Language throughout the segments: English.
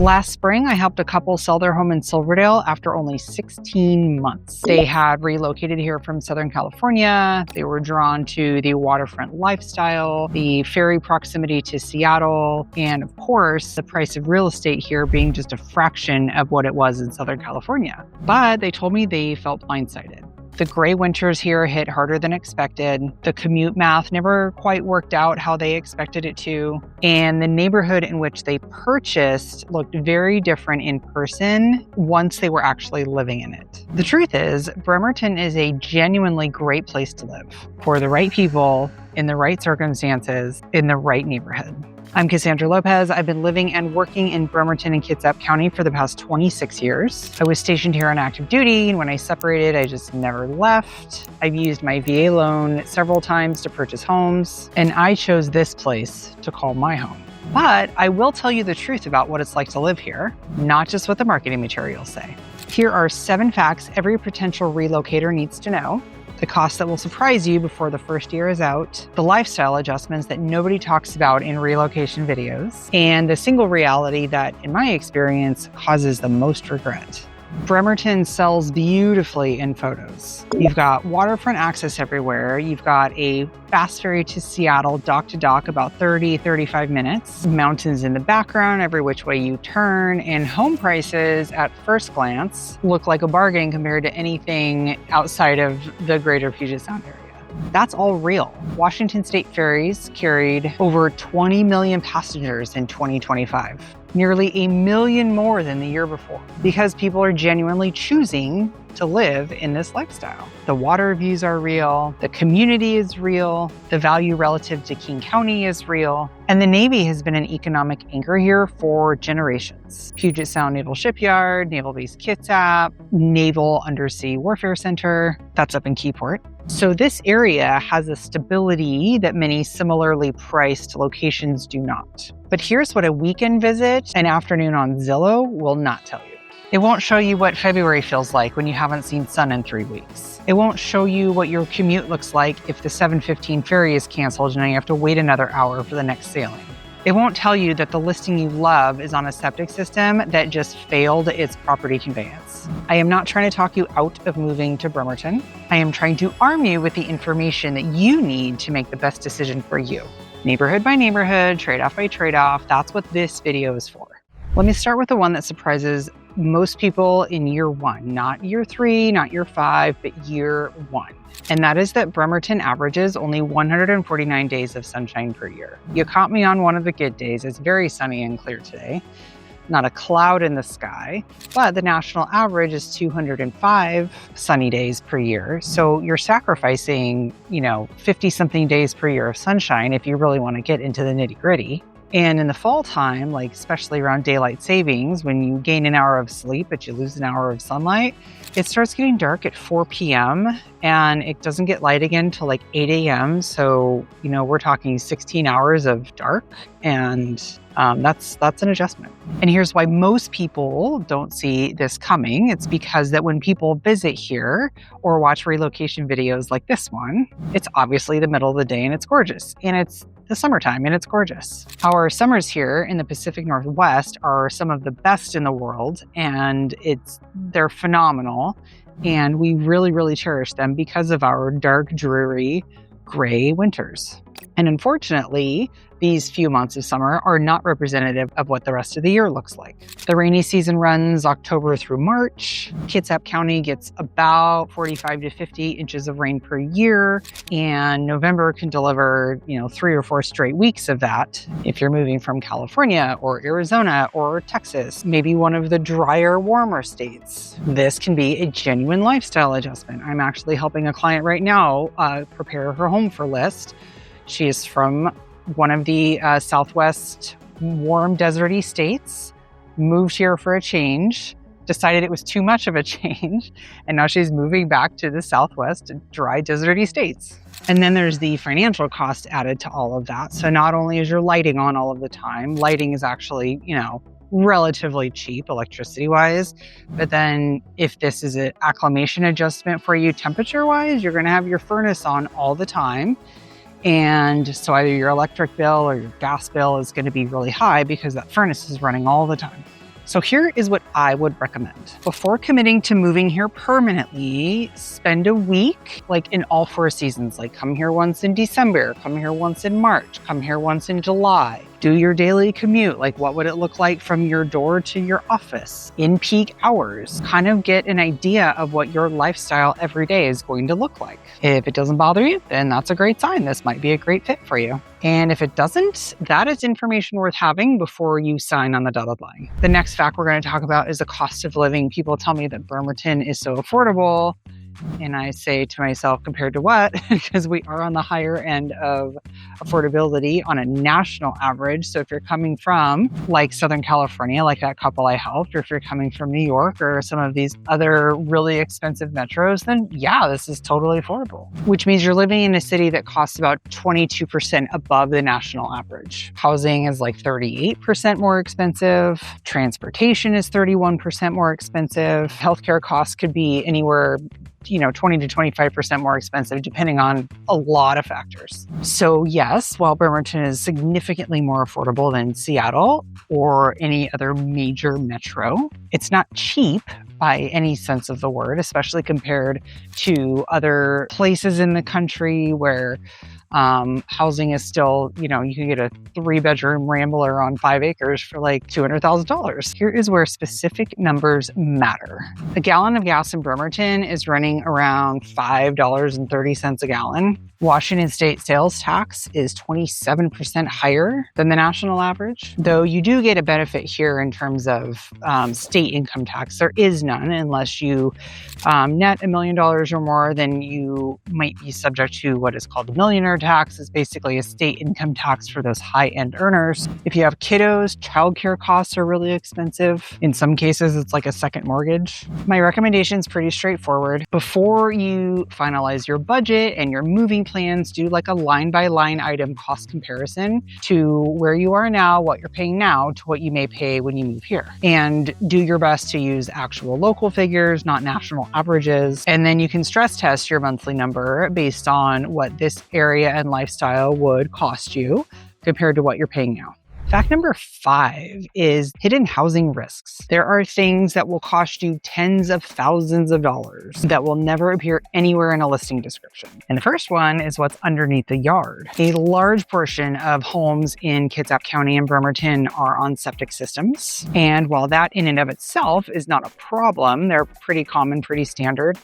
Last spring, I helped a couple sell their home in Silverdale after only 16 months. They had relocated here from Southern California. They were drawn to the waterfront lifestyle, the ferry proximity to Seattle, and of course, the price of real estate here being just a fraction of what it was in Southern California. But they told me they felt blindsided. The gray winters here hit harder than expected. The commute math never quite worked out how they expected it to. And the neighborhood in which they purchased looked very different in person once they were actually living in it. The truth is, Bremerton is a genuinely great place to live for the right people, in the right circumstances, in the right neighborhood. I'm Cassandra Lopez. I've been living and working in Bremerton and Kitsap County for the past 26 years. I was stationed here on active duty, and when I separated, I just never left. I've used my VA loan several times to purchase homes, and I chose this place to call my home. But I will tell you the truth about what it's like to live here, not just what the marketing materials say. Here are 7 facts every potential relocator needs to know. The costs that will surprise you before the first year is out, the lifestyle adjustments that nobody talks about in relocation videos, and the single reality that, in my experience, causes the most regret. Bremerton sells beautifully in photos. You've got waterfront access everywhere. You've got a fast ferry to Seattle, dock to dock, about 35 minutes. Mountains in the background, every which way you turn, and home prices at first glance look like a bargain compared to anything outside of the greater Puget Sound area. That's all real. Washington State ferries carried over 20 million passengers in 2025, nearly a million more than the year before, because people are genuinely choosing to live in this lifestyle. The water views are real, the community is real, the value relative to King County is real, and the Navy has been an economic anchor here for generations. Puget Sound Naval Shipyard, Naval Base Kitsap, Naval Undersea Warfare Center, that's up in Keyport. So this area has a stability that many similarly priced locations do not. But here's what a weekend visit, an afternoon on Zillow, will not tell you. It won't show you what February feels like when you haven't seen sun in 3 weeks. It won't show you what your commute looks like if the 7:15 ferry is canceled and now you have to wait another hour for the next sailing. It won't tell you that the listing you love is on a septic system that just failed its property conveyance. I am not trying to talk you out of moving to Bremerton. I am trying to arm you with the information that you need to make the best decision for you. Neighborhood by neighborhood, trade-off by trade-off, that's what this video is for. Let me start with the one that surprises most people in year 1, not year 3, not year 5, but year 1. And that is that Bremerton averages only 149 days of sunshine per year. You caught me on one of the good days. It's very sunny and clear today. Not a cloud in the sky, but the national average is 205 sunny days per year. So you're sacrificing, 50 something days per year of sunshine if you really want to get into the nitty gritty. And in the fall time, like especially around daylight savings, when you gain an hour of sleep, but you lose an hour of sunlight, it starts getting dark at 4 p.m. and it doesn't get light again till like 8 a.m. So, we're talking 16 hours of dark, and that's an adjustment. And here's why most people don't see this coming. It's because that when people visit here or watch relocation videos like this one, it's obviously the middle of the day and it's gorgeous. And it's the summertime and it's gorgeous. Our summers here in the Pacific Northwest are some of the best in the world, and they're phenomenal. And we really, really cherish them because of our dark, dreary, gray winters. And unfortunately, these few months of summer are not representative of what the rest of the year looks like. The rainy season runs October through March. Kitsap County gets about 45 to 50 inches of rain per year, and November can deliver, 3 or 4 straight weeks of that. If you're moving from California or Arizona or Texas, maybe one of the drier, warmer states, this can be a genuine lifestyle adjustment. I'm actually helping a client right now prepare her home for list. She is from one of the Southwest warm deserty states, moved here for a change, decided it was too much of a change, and now she's moving back to the Southwest dry deserty states. And then there's the financial cost added to all of that. So not only is your lighting on all of the time, lighting is actually, relatively cheap electricity-wise, but then if this is an acclimation adjustment for you temperature-wise, you're going to have your furnace on all the time. And so either your electric bill or your gas bill is going to be really high because that furnace is running all the time. So here is what I would recommend. Before committing to moving here permanently, spend a week like in all 4 seasons, like come here once in December, come here once in March, come here once in July. Do your daily commute. Like what would it look like from your door to your office in peak hours? Kind of get an idea of what your lifestyle every day is going to look like. If it doesn't bother you, then that's a great sign. This might be a great fit for you. And if it doesn't, that is information worth having before you sign on the dotted line. The next fact we're going to talk about is the cost of living. People tell me that Bremerton is so affordable. And I say to myself, compared to what? Because we are on the higher end of affordability on a national average. So if you're coming from like Southern California, like that couple I helped, or if you're coming from New York or some of these other really expensive metros, then yeah, this is totally affordable, which means you're living in a city that costs about 22% above the national average. Housing is like 38% more expensive. Transportation is 31% more expensive. Healthcare costs could be anywhere 20 to 25% more expensive, depending on a lot of factors. So yes, while Bremerton is significantly more affordable than Seattle or any other major metro, it's not cheap by any sense of the word, especially compared to other places in the country where housing is still, you can get a 3-bedroom rambler on 5 acres for like $200,000. Here is where specific numbers matter. A gallon of gas in Bremerton is running around $5.30 a gallon. Washington state sales tax is 27% higher than the national average, though you do get a benefit here in terms of state income tax. There is none unless you net $1 million or more, then you might be subject to what is called the millionaire tax. It's basically a state income tax for those high-end earners. If you have kiddos, childcare costs are really expensive. In some cases, it's like a second mortgage. My recommendation is pretty straightforward. Before you finalize your budget and your moving plans, do like a line-by-line item cost comparison to where you are now, what you're paying now, to what you may pay when you move here. And do your best to use actual local figures, not national averages. And then you can stress test your monthly number based on what this area and lifestyle would cost you compared to what you're paying now. Fact number 5 is hidden housing risks. There are things that will cost you tens of thousands of dollars that will never appear anywhere in a listing description. And the first one is what's underneath the yard. A large portion of homes in Kitsap County and Bremerton are on septic systems. And while that in and of itself is not a problem, they're pretty common, pretty standard.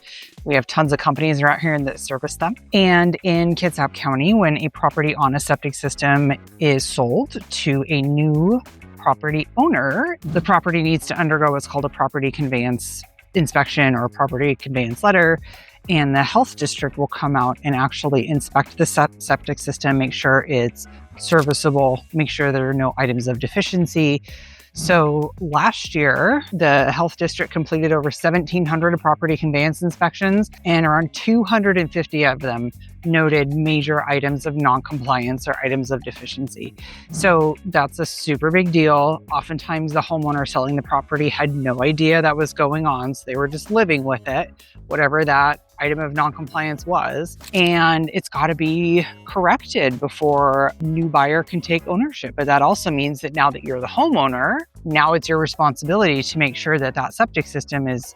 We have tons of companies around here that service them. And in Kitsap County, when a property on a septic system is sold to a new property owner, the property needs to undergo what's called a property conveyance inspection or a property conveyance letter. And the health district will come out and actually inspect the septic system, make sure it's serviceable, make sure there are no items of deficiency. So last year, the health district completed over 1,700 property conveyance inspections, and around 250 of them noted major items of noncompliance or items of deficiency. So that's a super big deal. Oftentimes the homeowner selling the property had no idea that was going on, so they were just living with it, whatever that item of noncompliance was, and it's got to be corrected before a new buyer can take ownership. But that also means that now that you're the homeowner, now it's your responsibility to make sure that that septic system is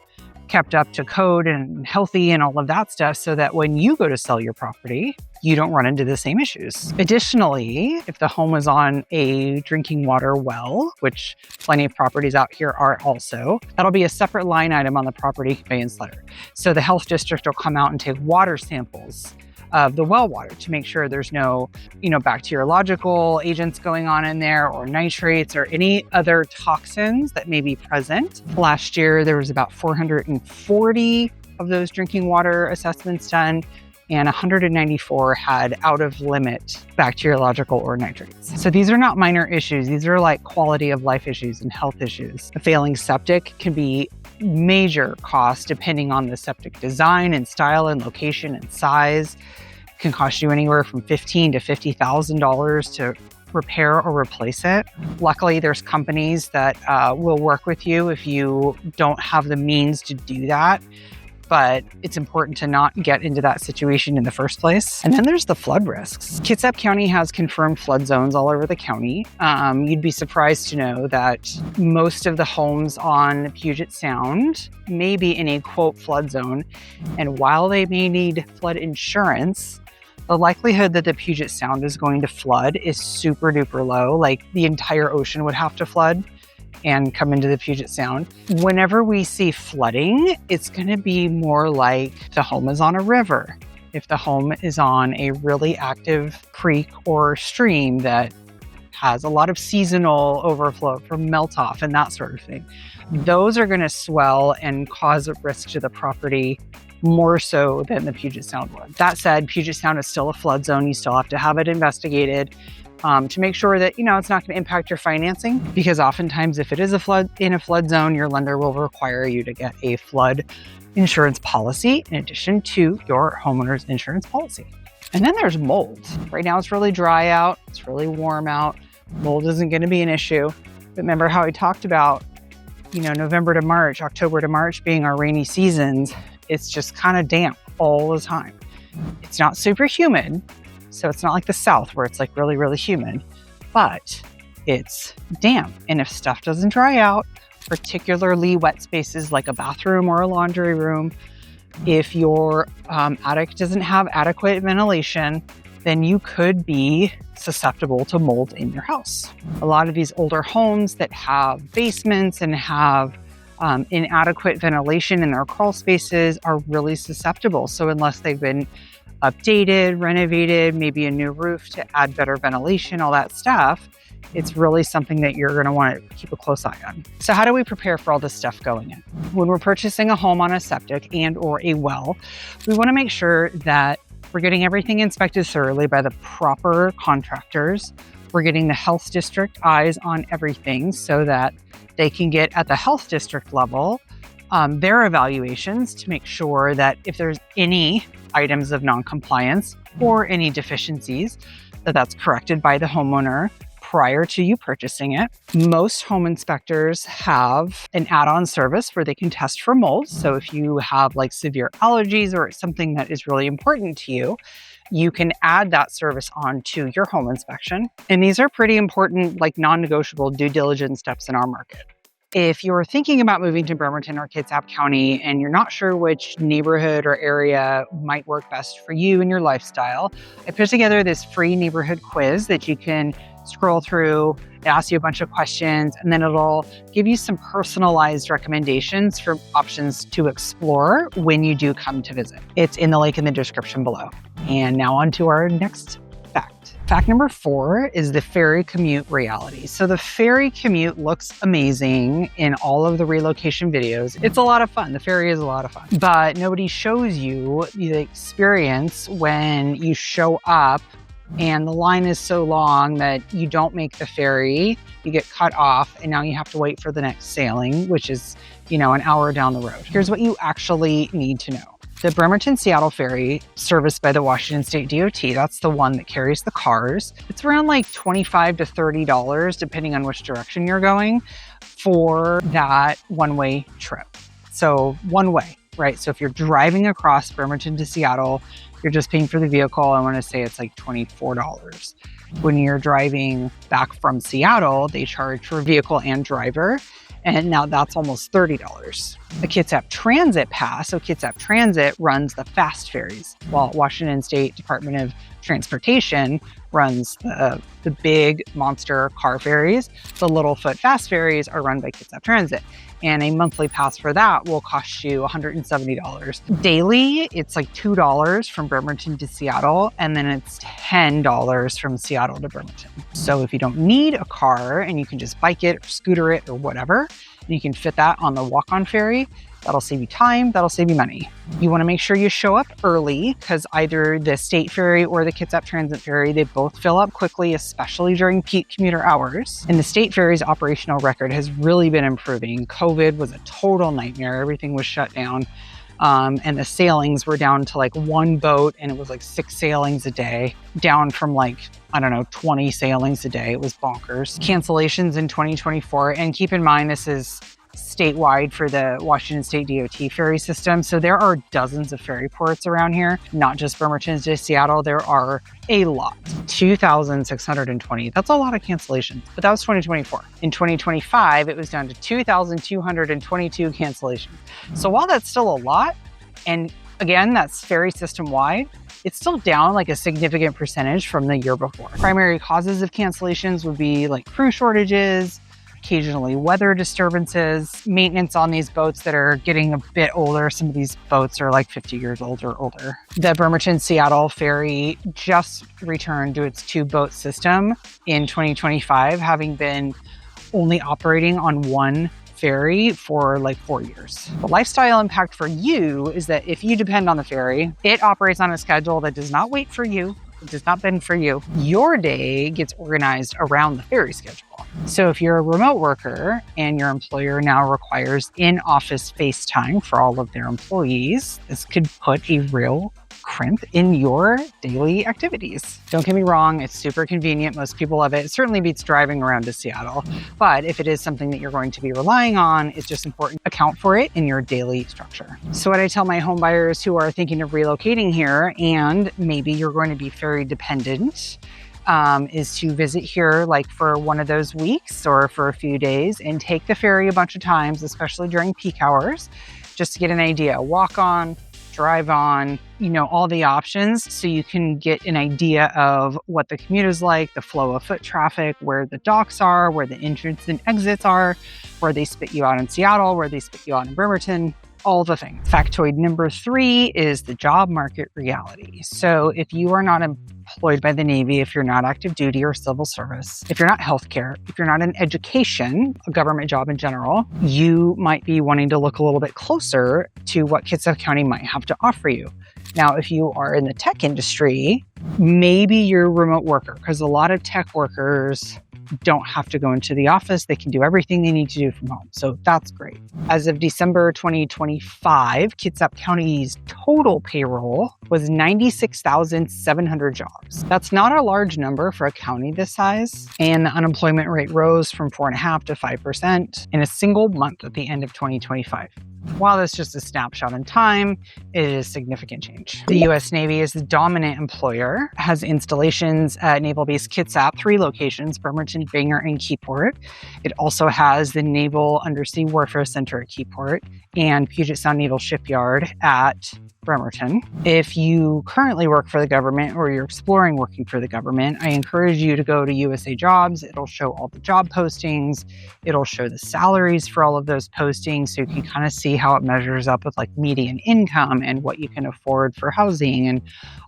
kept up to code and healthy and all of that stuff, so that when you go to sell your property, you don't run into the same issues. Additionally, if the home is on a drinking water well, which plenty of properties out here are also, that'll be a separate line item on the property conveyance letter. So the health district will come out and take water samples of the well water to make sure there's no, bacteriological agents going on in there, or nitrates or any other toxins that may be present. Last year, there was about 440 of those drinking water assessments done, and 194 had out of limit bacteriological or nitrates. So these are not minor issues. These are like quality of life issues and health issues. A failing septic can be major cost depending on the septic design and style and location and size. It can cost you anywhere from $15,000 to $50,000 to repair or replace it. Luckily, there's companies that will work with you if you don't have the means to do that. but it's important to not get into that situation in the first place. And then there's the flood risks. Kitsap County has confirmed flood zones all over the county. You'd be surprised to know that most of the homes on Puget Sound may be in a quote flood zone. And while they may need flood insurance, the likelihood that the Puget Sound is going to flood is super duper low. Like the entire ocean would have to flood and come into the Puget Sound. Whenever we see flooding, it's going to be more like the home is on a river. If the home is on a really active creek or stream that has a lot of seasonal overflow from melt off and that sort of thing, those are going to swell and cause a risk to the property more so than the Puget Sound would. That said, Puget Sound is still a flood zone. You still have to have it investigated to make sure that, it's not going to impact your financing, because oftentimes if it is in a flood zone, your lender will require you to get a flood insurance policy in addition to your homeowner's insurance policy. And then there's mold. Right now it's really dry out. It's really warm out. Mold isn't going to be an issue. But remember how I talked about, November to March, October to March being our rainy seasons. It's just kind of damp all the time. It's not super humid. So it's not like the South where it's like really, really humid, but it's damp. And if stuff doesn't dry out, particularly wet spaces like a bathroom or a laundry room, if your attic doesn't have adequate ventilation, then you could be susceptible to mold in your house. A lot of these older homes that have basements and have inadequate ventilation in their crawl spaces are really susceptible. So unless they've been updated, renovated, maybe a new roof to add better ventilation, all that stuff, it's really something that you're going to want to keep a close eye on. So how do we prepare for all this stuff going in? When we're purchasing a home on a septic and or a well, we want to make sure that we're getting everything inspected thoroughly by the proper contractors. We're getting the health district eyes on everything so that they can get at the health district level their evaluations to make sure that if there's any items of non-compliance or any deficiencies, that's corrected by the homeowner prior to you purchasing it. Most home inspectors have an add-on service where they can test for mold. So if you have like severe allergies or something that is really important to you, you can add that service on to your home inspection. And these are pretty important, like non-negotiable due diligence steps in our market. If you're thinking about moving to Bremerton or Kitsap County and you're not sure which neighborhood or area might work best for you and your lifestyle, I put together this free neighborhood quiz that you can scroll through. It asks you a bunch of questions, and then it'll give you some personalized recommendations for options to explore when you do come to visit. It's in the link in the description below. And now on to our next fact. Fact number 4 is the ferry commute reality. So the ferry commute looks amazing in all of the relocation videos. It's a lot of fun. The ferry is a lot of fun, but nobody shows you the experience when you show up and the line is so long that you don't make the ferry, you get cut off, and now you have to wait for the next sailing, which is, an hour down the road. Here's what you actually need to know. The Bremerton-Seattle ferry, serviced by the Washington State DOT, that's the one that carries the cars. It's around like $25 to $30, depending on which direction you're going, for that one-way trip. So one way, right? So if you're driving across Bremerton to Seattle, you're just paying for the vehicle. I want to say it's like $24. When you're driving back from Seattle, they charge for vehicle and driver. And now that's almost $30. The Kitsap Transit Pass, so Kitsap Transit runs the fast ferries, while Washington State Department of Transportation runs the big monster car ferries. The Littlefoot fast ferries are run by Kitsap Transit. And a monthly pass for that will cost you $170. Daily, it's like $2 from Bremerton to Seattle, and then it's $10 from Seattle to Bremerton. So if you don't need a car and you can just bike it or scooter it or whatever, and you can fit that on the walk-on ferry, that'll save you time, that'll save you money. You want to make sure you show up early because either the state ferry or the Kitsap Transit ferry, they both fill up quickly, especially during peak commuter hours. And the state ferry's operational record has really been improving. COVID was a total nightmare. Everything was shut down. And the sailings were down to like one boat, and it was like 6 sailings a day, down from like, 20 sailings a day. It was bonkers. Cancellations in 2024. And keep in mind, this is statewide for the Washington State DOT ferry system. So there are dozens of ferry ports around here, not just Bremerton to Seattle. There are a lot, 2,620. That's a lot of cancellations, but that was 2024. In 2025, it was down to 2,222 cancellations. So while that's still a lot, and again, that's ferry system wide, it's still down like a significant percentage from the year before. Primary causes of cancellations would be like crew shortages, occasionally weather disturbances, maintenance on these boats that are getting a bit older. Some of these boats are like 50 years old or older. The Bremerton-Seattle ferry just returned to its 2-boat system in 2025, having been only operating on one ferry for like 4 years. The lifestyle impact for you is that if you depend on the ferry, it operates on a schedule that does not wait for you. It does not bend for you. Your day gets organized around the ferry schedule. So if you're a remote worker and your employer now requires in-office face time for all of their employees, this could put a real crimp in your daily activities. Don't get me wrong, it's super convenient. Most people love it. It certainly beats driving around to Seattle. But if it is something that you're going to be relying on, it's just important to account for it in your daily structure. So what I tell my home buyers who are thinking of relocating here, and maybe you're going to be ferry dependent, is to visit here like for one of those weeks or for a few days and take the ferry a bunch of times, especially during peak hours, just to get an idea. Walk on, drive on, all the options so you can get an idea of what the commute is like, the flow of foot traffic, where the docks are, where the entrance and exits are, where they spit you out in Seattle, where they spit you out in Bremerton, all the things. Factoid number 3 is the job market reality. So if you are not employed by the Navy, if you're not active duty or civil service, if you're not healthcare, if you're not in education, a government job in general, you might be wanting to look a little bit closer to what Kitsap County might have to offer you. Now, if you are in the tech industry, maybe you're a remote worker, because a lot of tech workers don't have to go into the office. They can do everything they need to do from home. So that's great. As of December 2025, Kitsap County's total payroll was 96,700 jobs. That's not a large number for a county this size. And the unemployment rate rose from 4.5% to 5% in a single month at the end of 2025. While that's just a snapshot in time, it is significant change. The U.S. Navy is the dominant employer, has installations at Naval Base Kitsap, 3 locations, Bremerton, Bangor, and Keyport. It also has the Naval Undersea Warfare Center at Keyport and Puget Sound Naval Shipyard at Bremerton. If you currently work for the government or you're exploring working for the government, I encourage you to go to USA Jobs. It'll show all the job postings. It'll show the salaries for all of those postings so you can kind of see how it measures up with like median income and what you can afford for housing and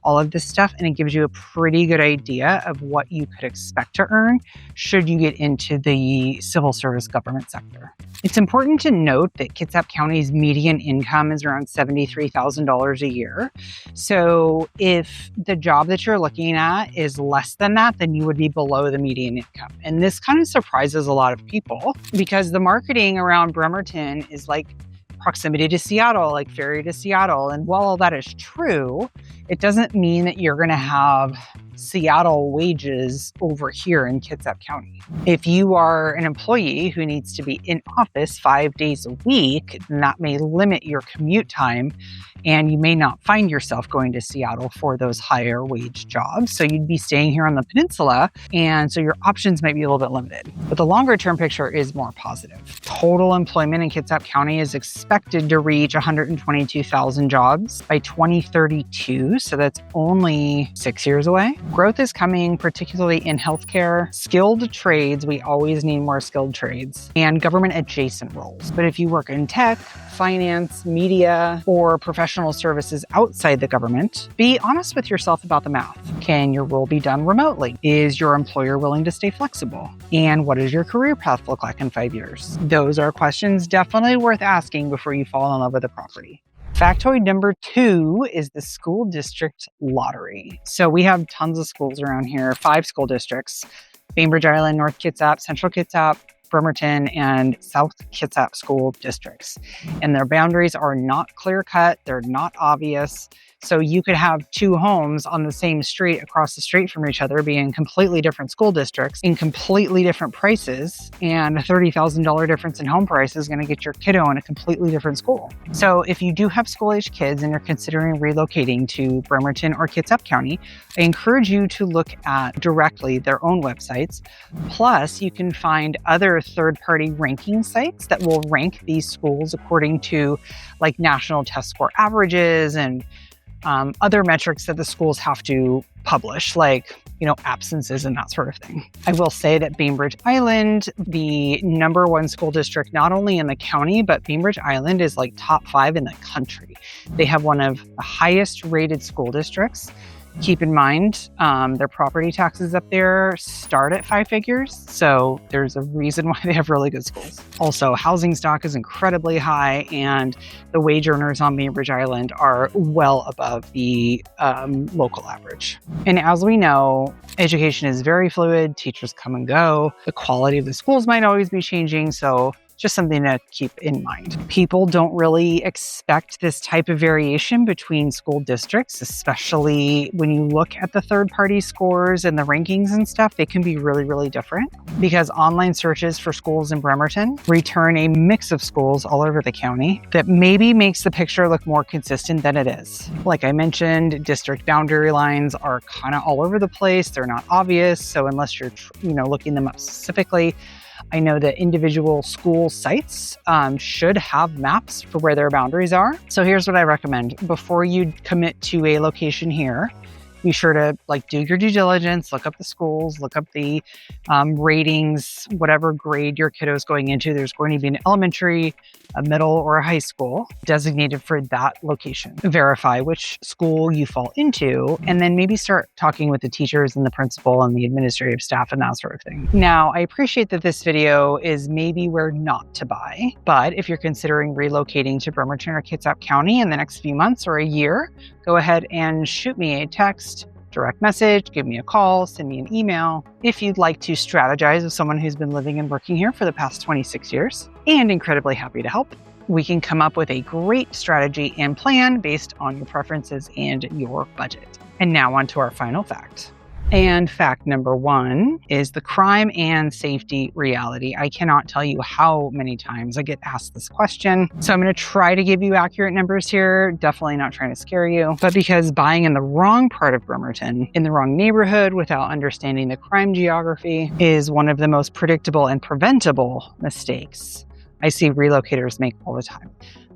all of this stuff. And it gives you a pretty good idea of what you could expect to earn should you get into the civil service government sector. It's important to note that Kitsap County's median income is around $73,000 a year. So if the job that you're looking at is less than that, then you would be below the median income. And this kind of surprises a lot of people because the marketing around Bremerton is like proximity to Seattle, like ferry to Seattle. And while all that is true, it doesn't mean that you're going to have Seattle wages over here in Kitsap County. If you are an employee who needs to be in office 5 days a week, then that may limit your commute time and you may not find yourself going to Seattle for those higher wage jobs. So you'd be staying here on the peninsula, and so your options might be a little bit limited. But the longer term picture is more positive. Total employment in Kitsap County is expected to reach 122,000 jobs by 2032, so that's only 6 years away. Growth is coming particularly in healthcare, skilled trades, we always need more skilled trades, and government adjacent roles. But if you work in tech, finance, media, or professional services outside the government, be honest with yourself about the math. Can your role be done remotely? Is your employer willing to stay flexible? And what does your career path look like in 5 years? Those are questions definitely worth asking before you fall in love with a property. Factoid number 2 is the school district lottery. So we have tons of schools around here, 5 school districts: Bainbridge Island, North Kitsap, Central Kitsap, Bremerton, and South Kitsap school districts. And their boundaries are not clear cut. They're not obvious. So you could have two homes on the same street across the street from each other, be in completely different school districts, in completely different prices, and a $30,000 difference in home price is going to get your kiddo in a completely different school. So if you do have school-age kids and you're considering relocating to Bremerton or Kitsap County, I encourage you to look at directly their own websites. Plus, you can find other third-party ranking sites that will rank these schools according to like national test score averages and other metrics that the schools have to publish, like, absences and that sort of thing. I will say that Bainbridge Island, the #1 school district, not only in the county, but Bainbridge Island is like top 5 in the country. They have one of the highest rated school districts. Keep in mind, their property taxes up there start at 5 figures. So there's a reason why they have really good schools. Also, housing stock is incredibly high, and the wage earners on Bainbridge Island are well above the local average. And as we know, education is very fluid. Teachers come and go. The quality of the schools might always be changing. So just something to keep in mind. People don't really expect this type of variation between school districts, especially when you look at the third-party scores and the rankings and stuff. They can be really, really different because online searches for schools in Bremerton return a mix of schools all over the county that maybe makes the picture look more consistent than it is. Like I mentioned, district boundary lines are kind of all over the place. They're not obvious. So unless you're, looking them up specifically, I know that individual school sites should have maps for where their boundaries are. So here's what I recommend. Before you commit to a location here, be sure to do your due diligence, look up the schools, look up the ratings, whatever grade your kiddo is going into. There's going to be an elementary, a middle, or a high school designated for that location. Verify which school you fall into, and then maybe start talking with the teachers and the principal and the administrative staff and that sort of thing. Now, I appreciate that this video is maybe where not to buy, but if you're considering relocating to Bremerton or Kitsap County in the next few months or a year, go ahead and shoot me a text, direct message, give me a call, send me an email. If you'd like to strategize with someone who's been living and working here for the past 26 years, and incredibly happy to help, we can come up with a great strategy and plan based on your preferences and your budget. And now on to our final fact. And fact number 1 is the crime and safety reality. I cannot tell you how many times I get asked this question. So I'm going to try to give you accurate numbers here. Definitely not trying to scare you, but because buying in the wrong part of Bremerton, in the wrong neighborhood, without understanding the crime geography is one of the most predictable and preventable mistakes I see relocators make all the time.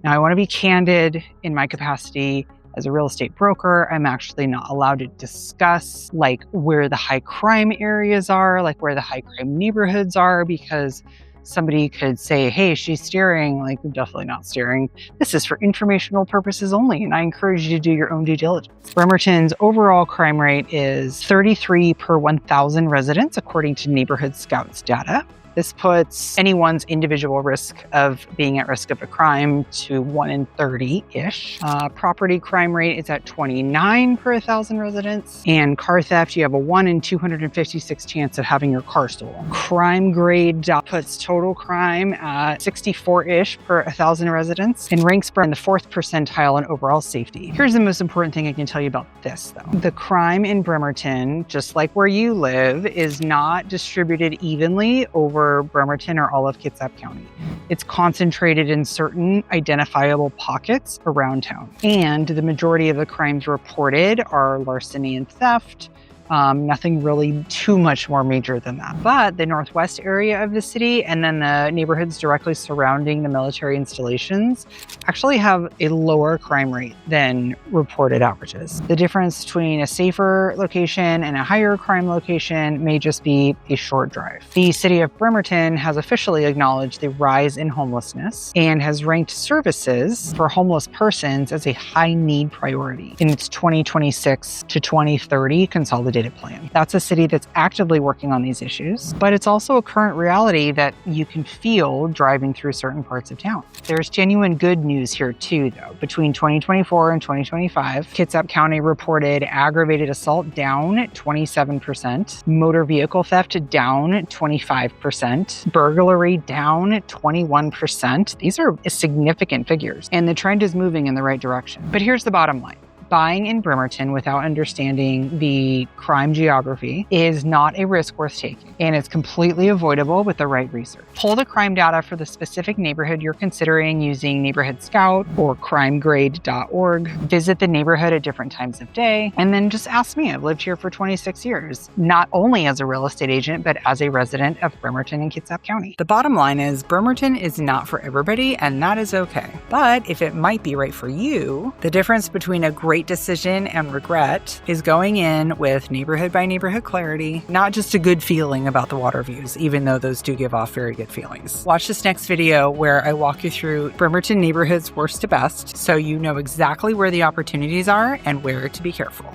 Now, I want to be candid in my capacity as a real estate broker. I'm actually not allowed to discuss where the high crime areas are, where the high crime neighborhoods are, because somebody could say, hey, she's steering. I'm definitely not steering. This is for informational purposes only, and I encourage you to do your own due diligence. Bremerton's overall crime rate is 33 per 1,000 residents, according to Neighborhood Scouts data. This puts anyone's individual risk of being at risk of a crime to 1 in 30-ish. Property crime rate is at 29 per 1,000 residents. And car theft, you have a 1 in 256 chance of having your car stolen. Crime grade puts total crime at 64-ish per 1,000 residents and ranks in the 4th percentile in overall safety. Here's the most important thing I can tell you about this, though. The crime in Bremerton, just like where you live, is not distributed evenly over Bremerton or all of Kitsap County. It's concentrated in certain identifiable pockets around town. And the majority of the crimes reported are larceny and theft. Nothing really too much more major than that. But the northwest area of the city and then the neighborhoods directly surrounding the military installations actually have a lower crime rate than reported averages. The difference between a safer location and a higher crime location may just be a short drive. The city of Bremerton has officially acknowledged the rise in homelessness and has ranked services for homeless persons as a high need priority in its 2026 to 2030 consolidated plan. That's a city that's actively working on these issues, but it's also a current reality that you can feel driving through certain parts of town. There's genuine good news here too, though. Between 2024 and 2025, Kitsap County reported aggravated assault down 27%, motor vehicle theft down 25%, burglary down 21%. These are significant figures, and the trend is moving in the right direction. But here's the bottom line. Buying in Bremerton without understanding the crime geography is not a risk worth taking, and it's completely avoidable with the right research. Pull the crime data for the specific neighborhood you're considering using Neighborhood Scout or crimegrade.org. Visit the neighborhood at different times of day, and then just ask me. I've lived here for 26 years, not only as a real estate agent, but as a resident of Bremerton and Kitsap County. The bottom line is Bremerton is not for everybody, and that is okay. But if it might be right for you, the difference between a great decision and regret is going in with neighborhood by neighborhood clarity, not just a good feeling about the water views, even though those do give off very good feelings. Watch this next video where I walk you through Bremerton neighborhoods worst to best, so you know exactly where the opportunities are and where to be careful.